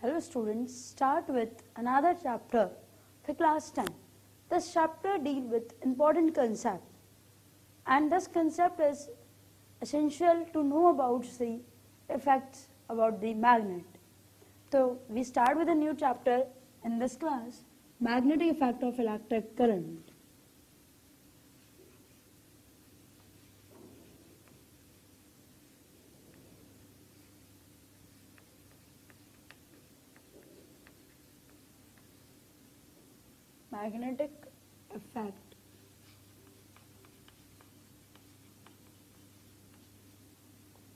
Hello students, start with another chapter for class 10. This chapter deals with important concept, and this concept is essential to know about the effects about the magnet. So we start with a new chapter in this class, magnetic effect of electric current. Magnetic effect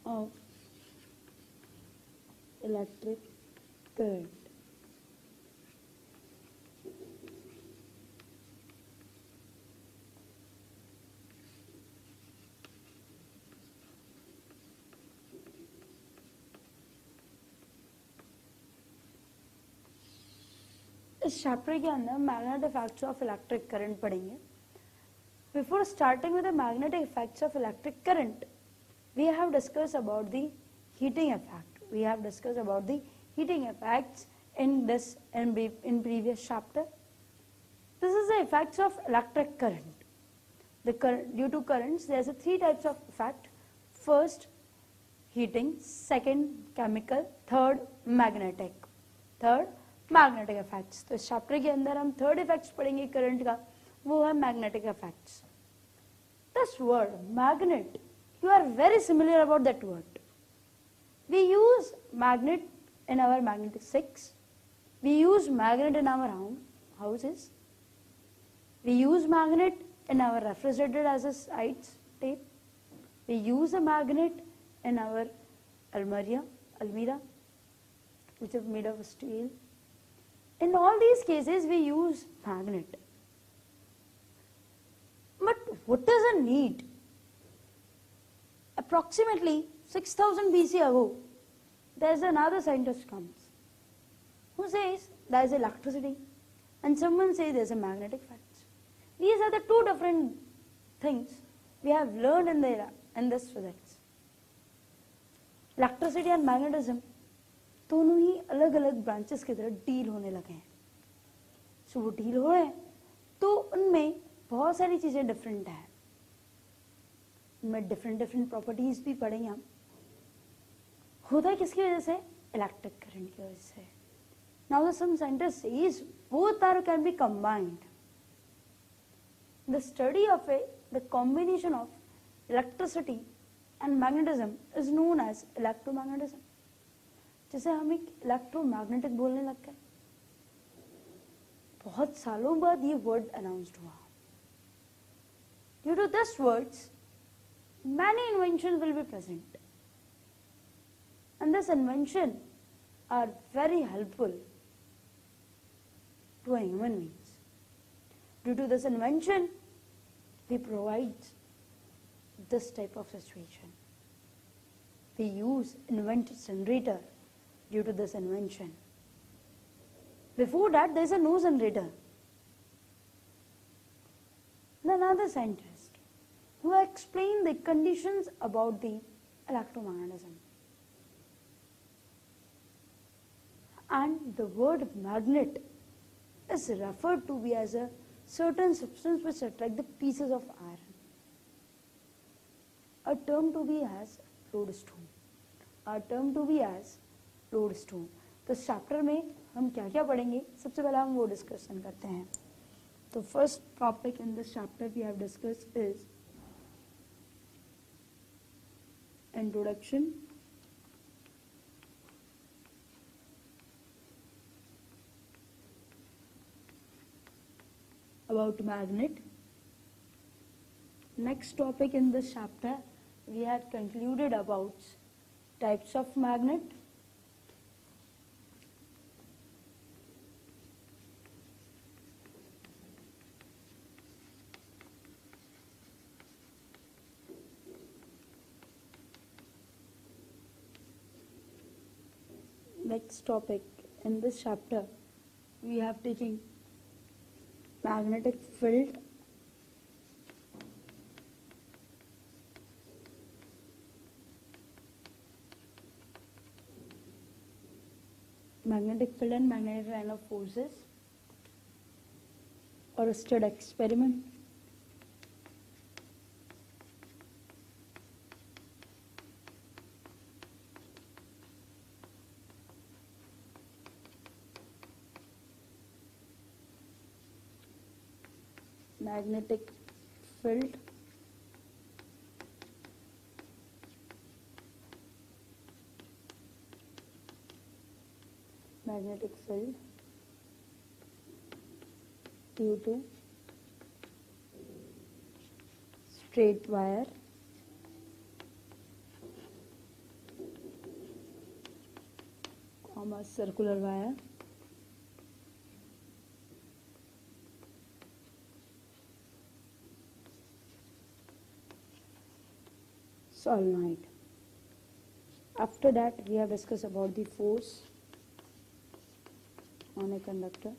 of electric current. इस chapter के अंदर magnetic effects of electric current पढ़ेंगे. Before starting with the magnetic effects of electric current, we have discussed about the heating effect. We have discussed about the heating effects in previous chapter. This is the effects of electric current. Due to currents, there are three types of effect. First, heating. Second, chemical. Third, magnetic. Magnetic effects. तो इस chapter के अंदर हम third effects पढ़ेंगे current का, वो है magnetic effects. This word magnet, you are very similar about that word. We use magnet in our magnetic 6. We use magnet in our houses. We use magnet in our refrigerator as a side tape. We use a magnet in our almirah, which is made of steel. In all these cases, we use magnet. But what is the need? Approximately 6000 BC ago, there is another scientist comes who says there is electricity, and someone says there is a magnetic effect. These are the two different things we have learned in this physics. Electricity and magnetism दोनों ही अलग अलग branches की तरह deal होने लगे हैं. सो वो deal हो रहे हैं तो उनमें बहुत सारी चीजें डिफरेंट है. उनमें डिफरेंट प्रॉपर्टीज भी पढ़ेंगे हम. होता है किसकी वजह से? इलेक्ट्रिक करंट की वजह से. Now some scientist says both are can be combined. The study of the combination of electricity and magnetism is known as electromagnetism. जैसे हम एक इलेक्ट्रोमैग्नेटिक बोलने लग गए, बहुत सालों बाद ये वर्ड अनाउंस्ड हुआ. Due to this words many inventions will be present, and this invention are very helpful to a human beings. Due to this invention, we provide this type of situation. We invent generator due to this invention. Before that, there is a no generator. And another scientist who explained the conditions about the electromagnetism. And the word magnet is referred to be as a certain substance which attract the pieces of iron. A term to be as lodestone. तो इस chapter में हम क्या क्या पढ़ेंगे, सबसे पहले हम वो डिस्कशन करते हैं. तो first topic in this chapter we have discussed is introduction about magnet. Next topic in this chapter we had concluded about types of magnet. Next topic in this chapter we have taken magnetic field. magnetic field and magnetic line of forces or a stud experiment. Magnetic field due to straight wire comma circular wire solenoid. After that, we have discussed about the force on a conductor.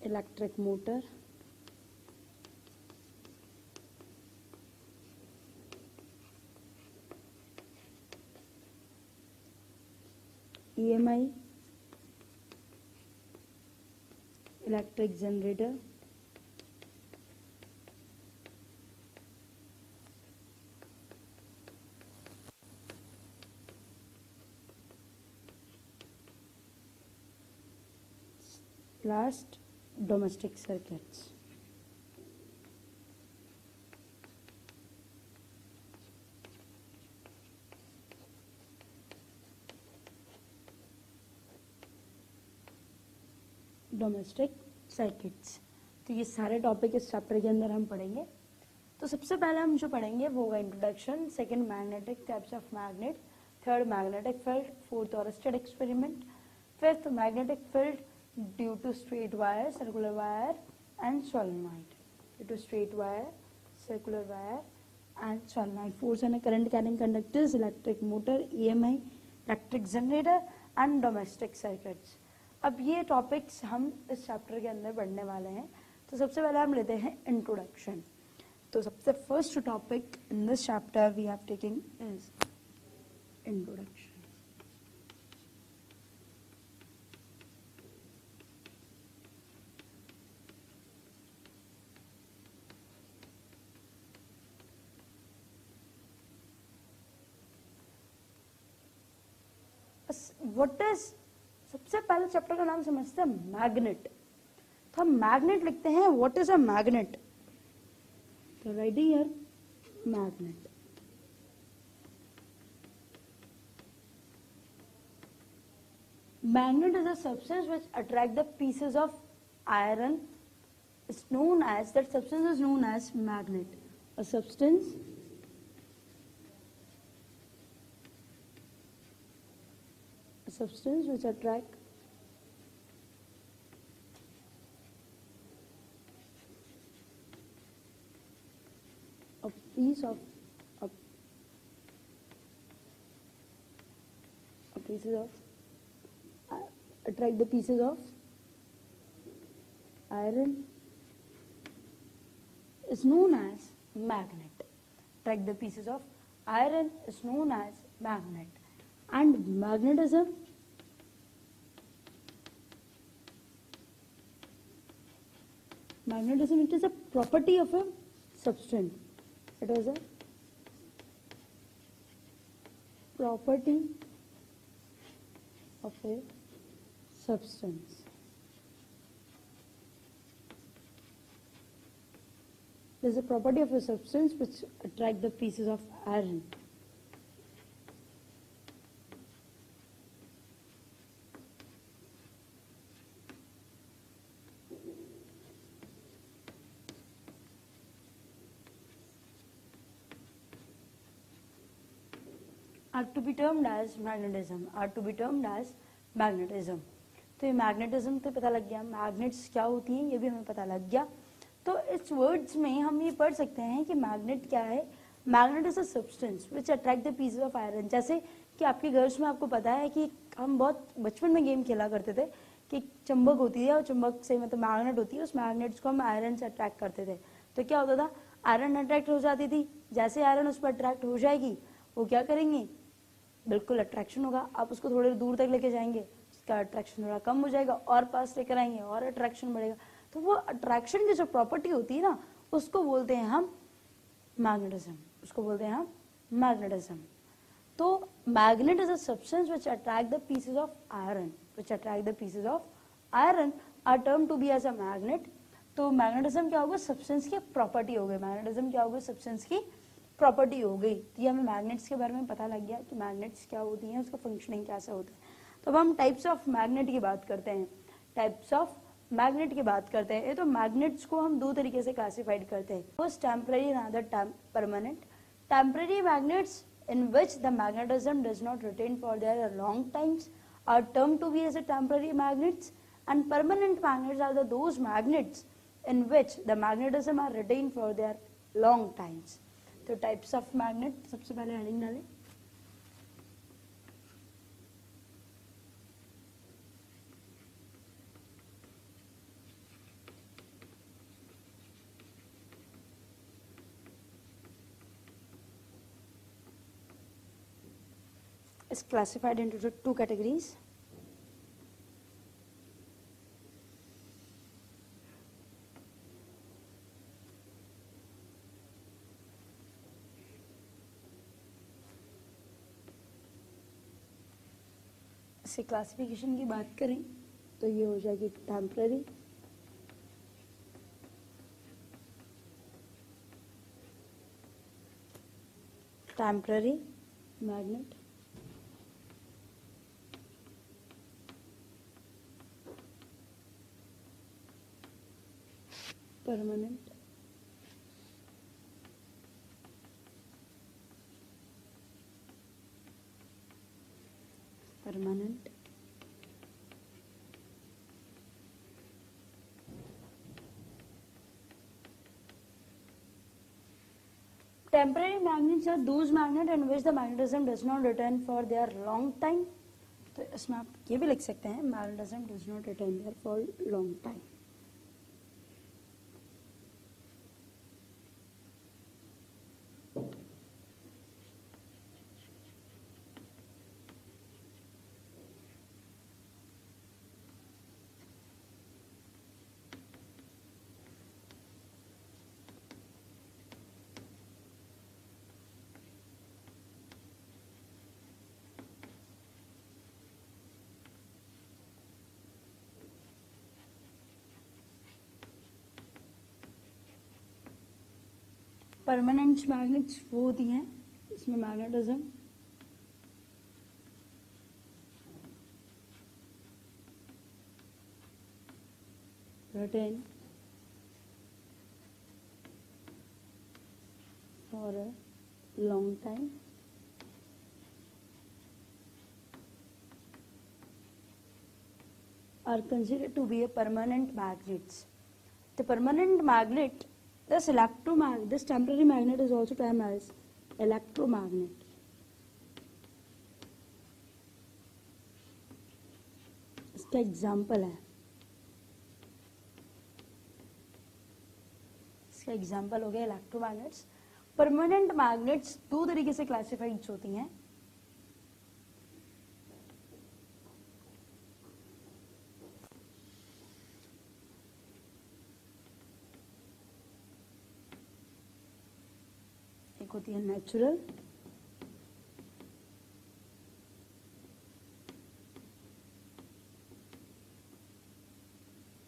Electric motor. EMI. Electric generator. Last, domestic circuits. Domestic circuits. तो ये सारे topic इस chapter के अंदर हम पढ़ेंगे। तो सबसे पहले हम जो पढ़ेंगे वो होगा introduction, second magnetic types of magnet, third magnetic field, fourth Oersted experiment, fifth magnetic field due to straight wire, circular wire and solenoid, due to straight wire, circular wire and solenoid, force and current carrying conductors, electric motor, EMI, electric generator and domestic circuits। अब ये topics हम इस chapter के अंदर पढ़ने वाले हैं। तो सबसे पहले हम लेते हैं इंट्रोडक्शन। तो सबसे first topic in this chapter we have taking is introduction. What is, सबसे पहले चैप्टर का नाम समझते हैं मैग्नेट। तो हम मैग्नेट लिखते हैं, व्हाट इज अ मैग्नेट। तो writing here magnet. Magnet is a substance which attract the pieces of iron. It's known as, that substance is known as magnet. A substance which attract a piece of attract the pieces of iron is known as magnet. Attract the pieces of iron is known as magnet. And magnetism it is a property of a substance. It is a property of a substance. It is a property of a substance which attract the pieces of iron. Are to be termed as magnetism, are to be termed as magnetism। तो ये magnetism तो पता लग गया, magnets क्या होती हैं ये भी हमें पता लग गया। तो इस वर्ड्स में हम ये पढ़ सकते हैं कि मैग्नेट क्या है। Magnet is a substance which attract the pieces of iron. जैसे कि आपके गर्ल्स में आपको पता है कि हम बहुत बचपन में गेम खेला करते थे कि चुंबक होती है और चुंबक से मतलब मैग्नेट होती है, उस मैग्नेट्स को हम आयरन से अट्रैक्ट करते थे। तो क्या होता था, आयरन अट्रैक्ट हो जाती थी, जैसे आयरन उस पर अट्रैक्ट हो जाएगी वो क्या करेंगे, बिल्कुल अट्रैक्शन होगा, आप उसको थोड़ी दूर तक लेके जाएंगे, उसका अट्रैक्शन थोड़ा कम हो जाएगा, और पास लेकर आएंगे और अट्रैक्शन बढ़ेगा। तो वो अट्रैक्शन की जो प्रॉपर्टी होती है ना, उसको बोलते हैं हम मैग्नेटिज्म, उसको बोलते हैं हम मैग्नेटिज्म। तो magnet is a substance which attract the pieces of iron, which attract the pieces of iron are termed to be as a magnet। तो मैग्नेटिज्म क्या होगा, सब्सटेंस की प्रॉपर्टी हो गई, मैग्नेटिज्म क्या होगा, सब्सटेंस की प्रॉपर्टी हो गई। तो ये हमें मैग्नेट्स के बारे में पता लग गया कि मैग्नेट्स क्या होती हैं, उसका फंक्शनिंग कैसा होता है। तो अब हम टाइप्स ऑफ मैग्नेट की बात करते हैं, टाइप्स ऑफ मैग्नेट की बात करते हैं। ये तो मैग्नेट्स को हम दो तरीके से क्लासिफाइड करते हैं, first temporary and other permanent. Temporary magnets in which the magnetism does not retain for their long times are termed to be as a temporary magnets, and permanent magnets are those magnets in which the magnetism are retained for their long times। तो types of magnet, सबसे पहले heading डालें, is classified into two categories। इससे classification की बात करें तो ये हो जाएगी temporary, temporary magnet, permanent, permanent, temporary magnets are those magnets in which the magnetism does not return for their long time। तो इसमें आप ये भी लिख सकते हैं, magnetism does not return there for long time। Permanent magnets वो होती हैं इसमें magnetism retain for a long time, are considered to be a permanent magnets। The permanent magnet, this temporary magnet is also termed as electromagnet। इसका example है, इसका example हो गया electromagnets. Permanent magnets दो तरीके से क्लासिफाइड होती हैं, एक होती है नेचुरल,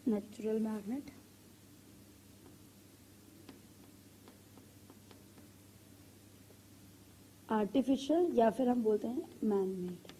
नेचुरल मैग्नेट, आर्टिफिशियल, या फिर हम बोलते हैं मैन मेड।